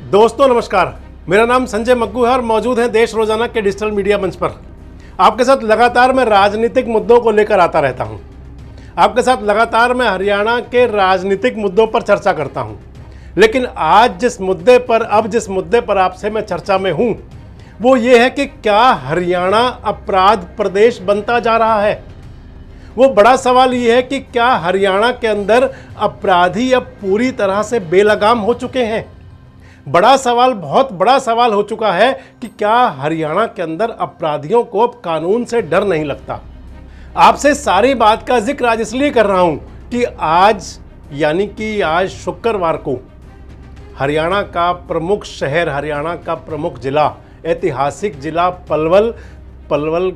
दोस्तों नमस्कार, मेरा नाम संजय मग्गू है और मौजूद है देश रोजाना के डिजिटल मीडिया मंच पर। आपके साथ लगातार मैं राजनीतिक मुद्दों को लेकर आता रहता हूं। आपके साथ लगातार मैं हरियाणा के राजनीतिक मुद्दों पर चर्चा करता हूं। लेकिन आज जिस मुद्दे पर आपसे मैं चर्चा में हूं, वो ये है कि क्या हरियाणा अपराध प्रदेश बनता जा रहा है। वो बड़ा सवाल ये है कि क्या हरियाणा के अंदर अपराधी अब पूरी तरह से बेलगाम हो चुके हैं। बहुत बड़ा सवाल हो चुका है कि क्या हरियाणा के अंदर अपराधियों को अब कानून से डर नहीं लगता। आपसे सारी बात का जिक्र आज इसलिए कर रहा हूं कि आज शुक्रवार को हरियाणा का प्रमुख शहर, हरियाणा का प्रमुख जिला, ऐतिहासिक जिला पलवल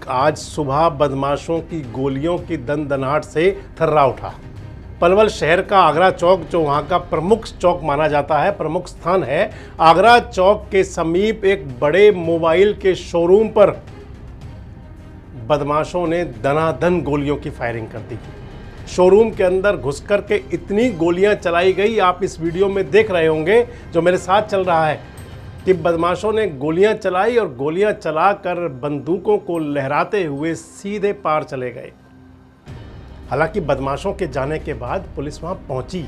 आज सुबह बदमाशों की गोलियों की दनदनाहट से थर्रा उठा। पलवल शहर का आगरा चौक, जो वहाँ का प्रमुख चौक माना जाता है, प्रमुख स्थान है, आगरा चौक के समीप एक बड़े मोबाइल के शोरूम पर बदमाशों ने दनादन गोलियों की फायरिंग कर दी। शोरूम के अंदर घुसकर के इतनी गोलियां चलाई गई, आप इस वीडियो में देख रहे होंगे जो मेरे साथ चल रहा है, कि बदमाशों ने गोलियां चलाई और गोलियां चलाकर बंदूकों को लहराते हुए सीधे पार चले गए। हालांकि बदमाशों के जाने के बाद पुलिस वहां पहुंची।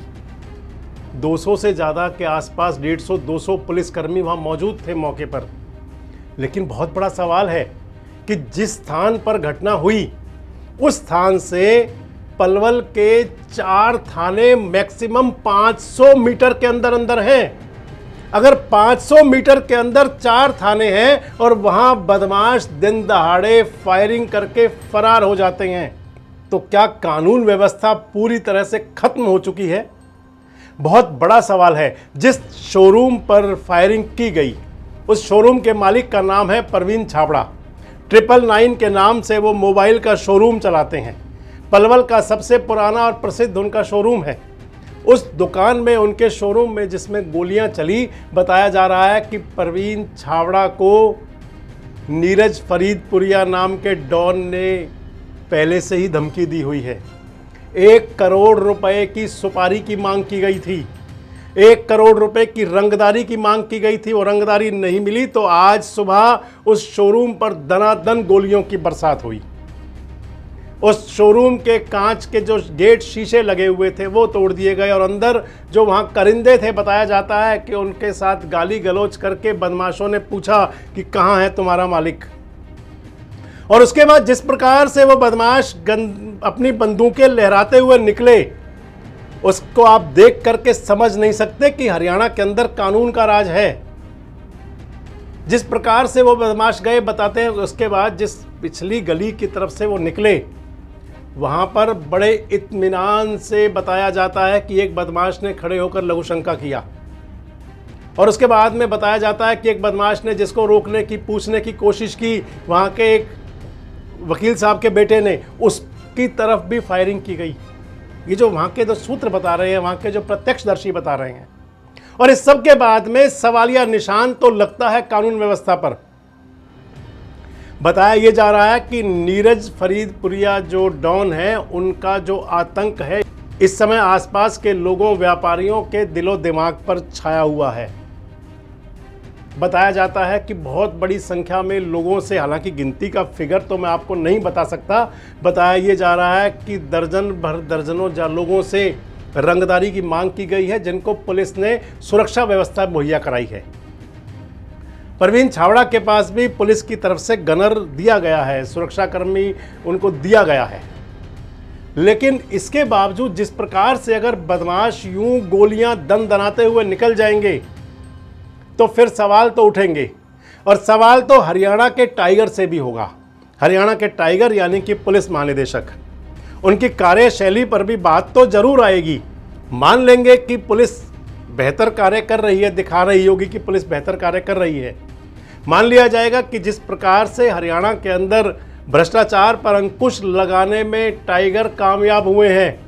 200 से ज़्यादा के आसपास, 150-200 पुलिसकर्मी वहां मौजूद थे मौके पर। लेकिन बहुत बड़ा सवाल है कि जिस स्थान पर घटना हुई, उस स्थान से पलवल के 4 थाने मैक्सिमम 500 मीटर के अंदर हैं। अगर 500 मीटर के अंदर 4 थाने हैं और वहां बदमाश दिन दहाड़े फायरिंग करके फरार हो जाते हैं, तो क्या कानून व्यवस्था पूरी तरह से खत्म हो चुकी है? बहुत बड़ा सवाल है। जिस शोरूम पर फायरिंग की गई, उस शोरूम के मालिक का नाम है परवीन छाबड़ा। 999 के नाम से वो मोबाइल का शोरूम चलाते हैं। पलवल का सबसे पुराना और प्रसिद्ध उनका शोरूम है। उस दुकान में, उनके शोरूम में जिसमें गोलियां चली, बताया जा रहा है कि परवीन छाबड़ा को नीरज फरीदपुरिया नाम के डॉन ने पहले से ही धमकी दी हुई है। 1 करोड़ रुपए की सुपारी की मांग की गई थी। 1 करोड़ रुपए की रंगदारी की मांग की गई थी। वो रंगदारी नहीं मिली तो आज सुबह उस शोरूम पर दनादन गोलियों की बरसात हुई। उस शोरूम के कांच के जो गेट शीशे लगे हुए थे वो तोड़ दिए गए और अंदर जो वहां करिंदे थे, बताया जाता है कि उनके साथ गाली गलौज करके बदमाशों ने पूछा कि कहां है तुम्हारा मालिक। और उसके बाद जिस प्रकार से वो बदमाश अपनी बंदूकें लहराते हुए निकले, उसको आप देख करके समझ नहीं सकते कि हरियाणा के अंदर कानून का राज है। जिस प्रकार से वो बदमाश गए, बताते हैं उसके बाद जिस पिछली गली की तरफ से वो निकले, वहां पर बड़े इत्मीनान से बताया जाता है कि एक बदमाश ने खड़े होकर लघु शंका किया। और उसके बाद में बताया जाता है कि एक बदमाश ने जिसको रोकने की, पूछने की कोशिश की, वहां के एक वकील साहब के बेटे ने, उसकी तरफ भी फायरिंग की गई। ये जो वहां के जो सूत्र बता रहे हैं, वहां के जो प्रत्यक्षदर्शी बता रहे हैं। और इस सब के बाद में सवालिया निशान तो लगता है कानून व्यवस्था पर। बताया ये जा रहा है कि नीरज फरीदपुरिया जो डॉन है, उनका जो आतंक है इस समय आसपास के लोगों, व्यापारियों के दिलो दिमाग पर छाया हुआ है। बताया जाता है कि बहुत बड़ी संख्या में लोगों से, हालांकि गिनती का फिगर तो मैं आपको नहीं बता सकता, बताया ये जा रहा है कि दर्जनों लोगों से रंगदारी की मांग की गई है, जिनको पुलिस ने सुरक्षा व्यवस्था मुहैया कराई है। परवीन छाबड़ा के पास भी पुलिस की तरफ से गनर दिया गया है, सुरक्षाकर्मी उनको दिया गया है। लेकिन इसके बावजूद जिस प्रकार से अगर बदमाश यूं गोलियां दनाते हुए निकल जाएंगे, तो फिर सवाल तो उठेंगे। और सवाल तो हरियाणा के टाइगर से भी होगा। हरियाणा के टाइगर यानी कि पुलिस महानिदेशक, उनकी कार्यशैली पर भी बात तो जरूर आएगी। मान लेंगे कि पुलिस बेहतर कार्य कर रही है, दिखा रही होगी कि पुलिस बेहतर कार्य कर रही है। मान लिया जाएगा कि जिस प्रकार से हरियाणा के अंदर भ्रष्टाचार पर अंकुश लगाने में टाइगर कामयाब हुए हैं,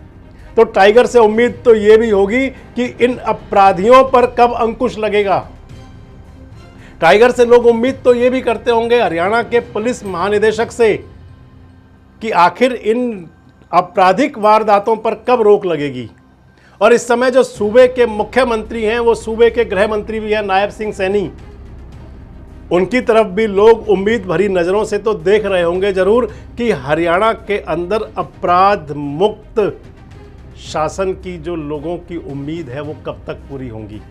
तो टाइगर से उम्मीद तो ये भी होगी कि इन अपराधियों पर कब अंकुश लगेगा। टाइगर से लोग उम्मीद तो ये भी करते होंगे हरियाणा के पुलिस महानिदेशक से कि आखिर इन आपराधिक वारदातों पर कब रोक लगेगी। और इस समय जो सूबे के मुख्यमंत्री हैं वो सूबे के गृह मंत्री भी हैं, नायब सिंह सैनी। उनकी तरफ भी लोग उम्मीद भरी नज़रों से तो देख रहे होंगे जरूर कि हरियाणा के अंदर अपराध मुक्त शासन की जो लोगों की उम्मीद है वो कब तक पूरी होंगी।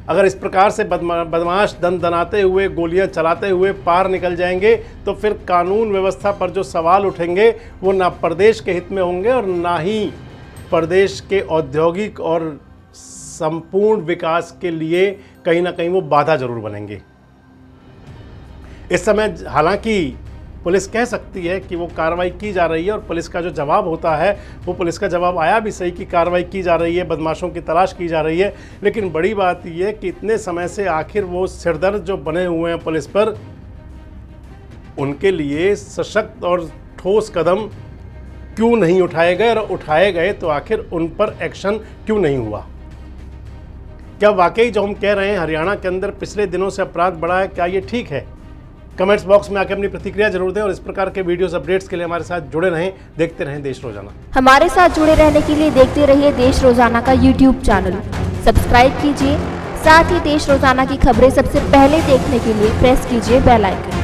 अगर इस प्रकार से बदमाश दन दनाते हुए, गोलियां चलाते हुए पार निकल जाएंगे तो फिर कानून व्यवस्था पर जो सवाल उठेंगे वो ना प्रदेश के हित में होंगे और ना ही प्रदेश के औद्योगिक और संपूर्ण विकास के लिए कहीं ना कहीं वो बाधा जरूर बनेंगे। इस समय हालांकि पुलिस कह सकती है कि वो कार्रवाई की जा रही है और पुलिस का जो जवाब होता है वो पुलिस का जवाब आया भी सही कि कार्रवाई की जा रही है, बदमाशों की तलाश की जा रही है। लेकिन बड़ी बात ये कि इतने समय से आखिर वो सिरदर्द जो बने हुए हैं पुलिस पर, उनके लिए सशक्त और ठोस कदम क्यों नहीं उठाए गए, और उठाए गए तो आखिर उन पर एक्शन क्यों नहीं हुआ। क्या वाकई जो हम कह रहे हैं हरियाणा के अंदर पिछले दिनों से अपराध बढ़ा है, क्या ये ठीक है? कमेंट्स बॉक्स में आकर अपनी प्रतिक्रिया जरूर दें और इस प्रकार के वीडियोस अपडेट्स के लिए हमारे साथ जुड़े रहें, देखते रहें देश रोजाना। हमारे साथ जुड़े रहने के लिए देखते रहिए देश रोजाना का यूट्यूब चैनल सब्सक्राइब कीजिए। साथ ही देश रोजाना की खबरें सबसे पहले देखने के लिए प्रेस कीजिए बेल आइकन।